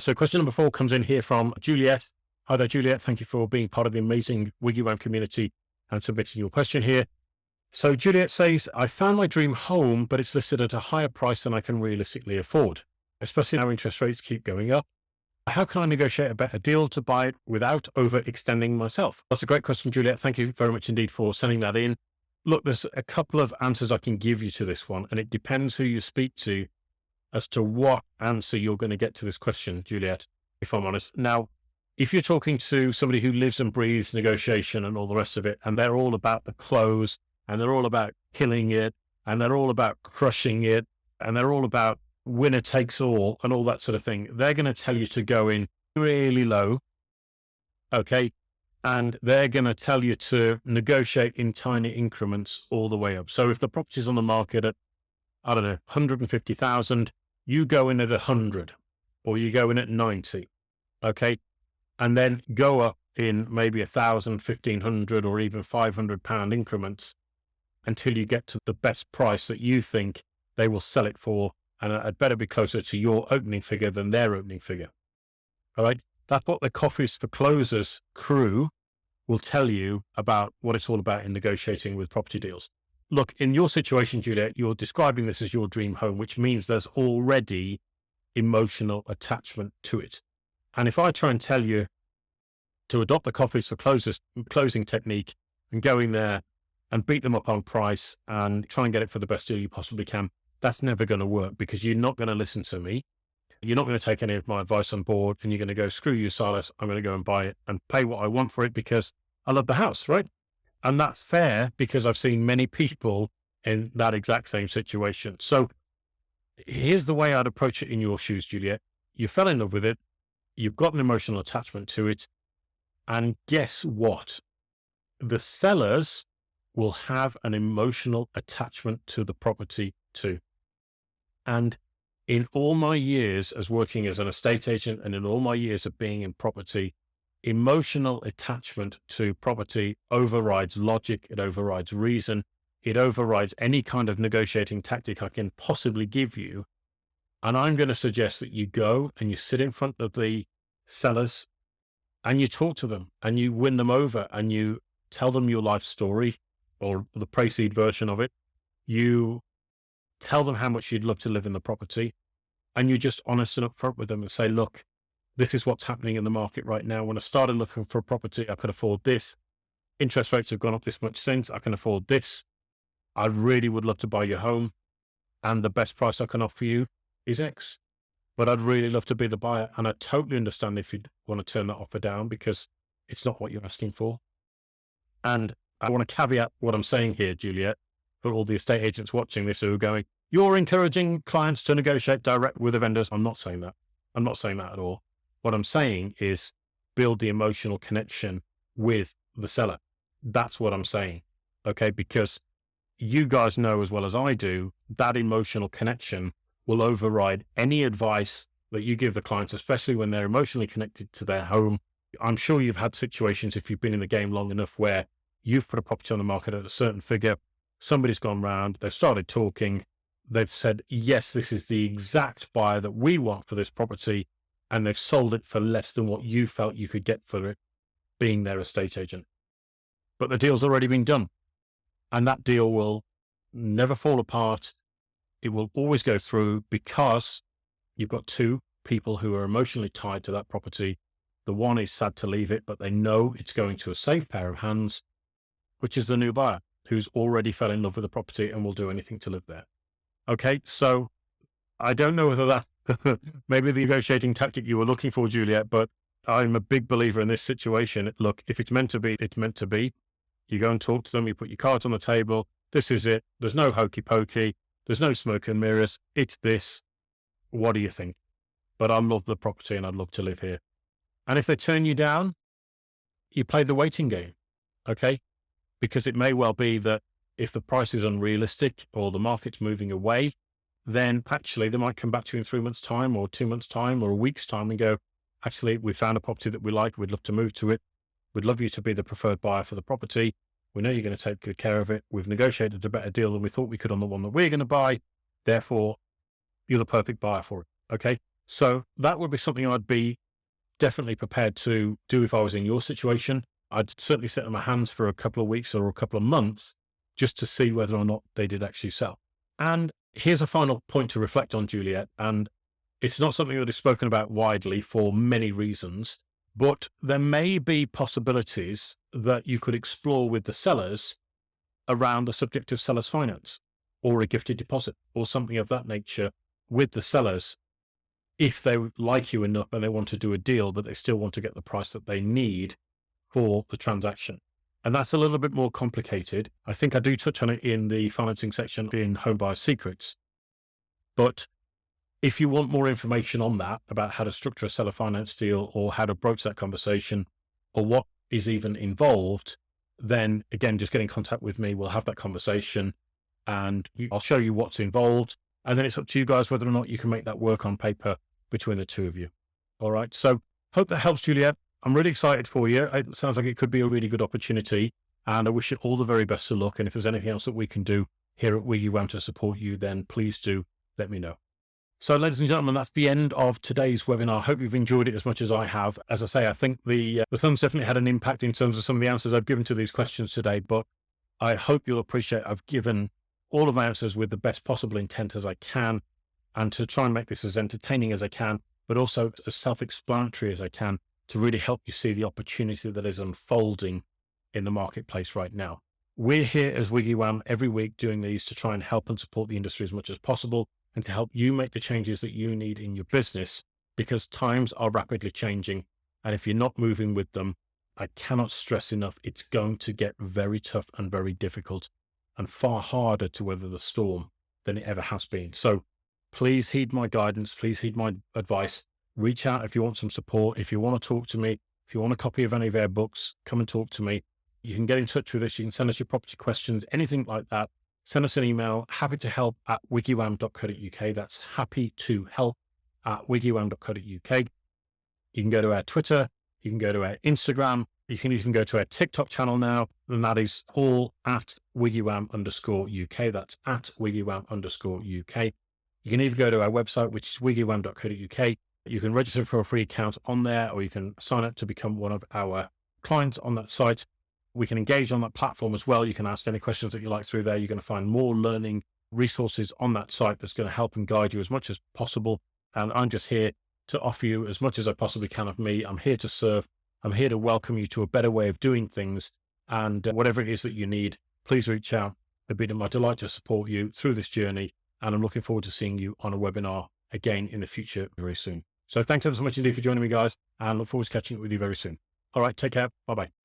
So question number 4 comes in here from Juliette. Hi there, Juliette. Thank you for being part of the amazing WiggieWham community and submitting your question here. So Juliette says, I found my dream home, but it's listed at a higher price than I can realistically afford, especially now interest rates keep going up. How can I negotiate a better deal to buy it without overextending myself? That's a great question, Juliette. Thank you very much indeed for sending that in. Look, there's a couple of answers I can give you to this one, and it depends who you speak to as to what answer you're going to get to this question, Juliette, if I'm honest. Now, if you're talking to somebody who lives and breathes negotiation and all the rest of it, and they're all about the close, and they're all about killing it, and they're all about crushing it, and they're all about winner takes all and all that sort of thing, they're going to tell you to go in really low, okay? And they're going to tell you to negotiate in tiny increments all the way up. So if the property's on the market at, I don't know, 150,000, you go in at 100, or you go in at 90, okay? And then go up in maybe 1,000, 1,500, or even £500 increments until you get to the best price that you think they will sell it for. And it better be closer to your opening figure than their opening figure. All right. That's what the Coffees for Closers crew will tell you about what it's all about in negotiating with property deals. Look, in your situation, Juliette, you're describing this as your dream home, which means there's already emotional attachment to it. And if I try and tell you to adopt the Coffees for Closers closing technique and go in there and beat them up on price and try and get it for the best deal you possibly can, that's never going to work, because you're not going to listen to me. You're not going to take any of my advice on board, and you're going to go, screw you, Silas. I'm going to go and buy it and pay what I want for it because I love the house, right? And that's fair, because I've seen many people in that exact same situation. So here's the way I'd approach it in your shoes, Juliette. You fell in love with it. You've got an emotional attachment to it. And guess what? The sellers will have an emotional attachment to the property too. And in all my years as working as an estate agent, and in all my years of being in property, emotional attachment to property overrides logic. It overrides reason. It overrides any kind of negotiating tactic I can possibly give you. And I'm going to suggest that you go and you sit in front of the sellers and you talk to them and you win them over and you tell them your life story, or the pre-seed version of it. You tell them how much you'd love to live in the property, and you're just honest and upfront with them and say, look, this is what's happening in the market right now. When I started looking for a property, I could afford this. Interest rates have gone up this much since. I can afford this. I really would love to buy your home, and the best price I can offer you is X. But I'd really love to be the buyer, and I totally understand if you'd want to turn that offer down because it's not what you're asking for. And I want to caveat what I'm saying here, Juliette, for all the estate agents watching this who are going, you're encouraging clients to negotiate direct with the vendors. I'm not saying that. I'm not saying that at all. What I'm saying is build the emotional connection with the seller. That's what I'm saying. Okay. Because you guys know as well as I do, that emotional connection will override any advice that you give the clients, especially when they're emotionally connected to their home. I'm sure you've had situations, if you've been in the game long enough, where you've put a property on the market at a certain figure. Somebody's gone round, they've started talking. They've said, yes, this is the exact buyer that we want for this property. And they've sold it for less than what you felt you could get for it, being their estate agent. But the deal's already been done. And that deal will never fall apart. It will always go through, because you've got two people who are emotionally tied to that property. The one is sad to leave it, but they know it's going to a safe pair of hands, which is the new buyer who's already fell in love with the property and will do anything to live there. Okay, so I don't know whether that maybe the negotiating tactic you were looking for, Juliette, but I'm a big believer in this situation. Look, if it's meant to be, it's meant to be. You go and talk to them, you put your cards on the table. This is it. There's no hokey pokey. There's no smoke and mirrors. It's this. What do you think? But I love the property and I'd love to live here. And if they turn you down, you play the waiting game. Okay. Because it may well be that if the price is unrealistic or the market's moving away, then actually they might come back to you in 3 months' time or 2 months' time or a week's time and go, actually, we found a property that we like. We'd love to move to it. We'd love you to be the preferred buyer for the property. We know you're going to take good care of it. We've negotiated a better deal than we thought we could on the one that we're going to buy. Therefore, you're the perfect buyer for it. Okay. So that would be something I'd be definitely prepared to do if I was in your situation. I'd certainly sit on my hands for a couple of weeks or a couple of months just to see whether or not they did actually sell. And here's a final point to reflect on, Juliette. And it's not something that is spoken about widely for many reasons, but there may be possibilities that you could explore with the sellers around the subject of seller's finance or a gifted deposit or something of that nature with the sellers if they like you enough and they want to do a deal, but they still want to get the price that they need for the transaction. And that's a little bit more complicated. I think I do touch on it in the financing section in Home Buyer Secrets. But if you want more information on that, about how to structure a seller finance deal or how to broach that conversation or what is even involved, then again, just get in contact with me. We'll have that conversation and I'll show you what's involved. And then it's up to you guys whether or not you can make that work on paper between the two of you. All right. So hope that helps, Juliette. I'm really excited for you. It sounds like it could be a really good opportunity and I wish you all the very best of luck. And if there's anything else that we can do here at WigiWam to support you, then please do let me know. So ladies and gentlemen, that's the end of today's webinar. I hope you've enjoyed it as much as I have. As I say, I think the film's definitely had an impact in terms of some of the answers I've given to these questions today, but I hope you'll appreciate I've given all of my answers with the best possible intent as I can, and to try and make this as entertaining as I can, but also as self-explanatory as I can to really help you see the opportunity that is unfolding in the marketplace right now. We're here as WigiWam every week doing these to try and help and support the industry as much as possible and to help you make the changes that you need in your business, because times are rapidly changing. And if you're not moving with them, I cannot stress enough, it's going to get very tough and very difficult and far harder to weather the storm than it ever has been. So please heed my guidance. Please heed my advice. Reach out if you want some support. If you want to talk to me, if you want a copy of any of our books, come and talk to me. You can get in touch with us. You can send us your property questions, anything like that. Send us an email, happytohelp@wigiwam.co.uk. That's happytohelp@wigiwam.co.uk. You can go to our Twitter. You can go to our Instagram. You can even go to our TikTok channel now, and that is all at wigiwam_UK. That's at wigiwam_UK. You can even go to our website, which is wigiwam.co.uk. You can register for a free account on there, or you can sign up to become one of our clients on that site. We can engage on that platform as well. You can ask any questions that you like through there. You're going to find more learning resources on that site that's going to help and guide you as much as possible. And I'm just here to offer you as much as I possibly can of me. I'm here to serve. I'm here to welcome you to a better way of doing things. And whatever it is that you need, please reach out. It'd be my delight to support you through this journey. And I'm looking forward to seeing you on a webinar again in the future very soon. So thanks ever so much indeed for joining me, guys, and look forward to catching up with you very soon. All right, take care. Bye-bye.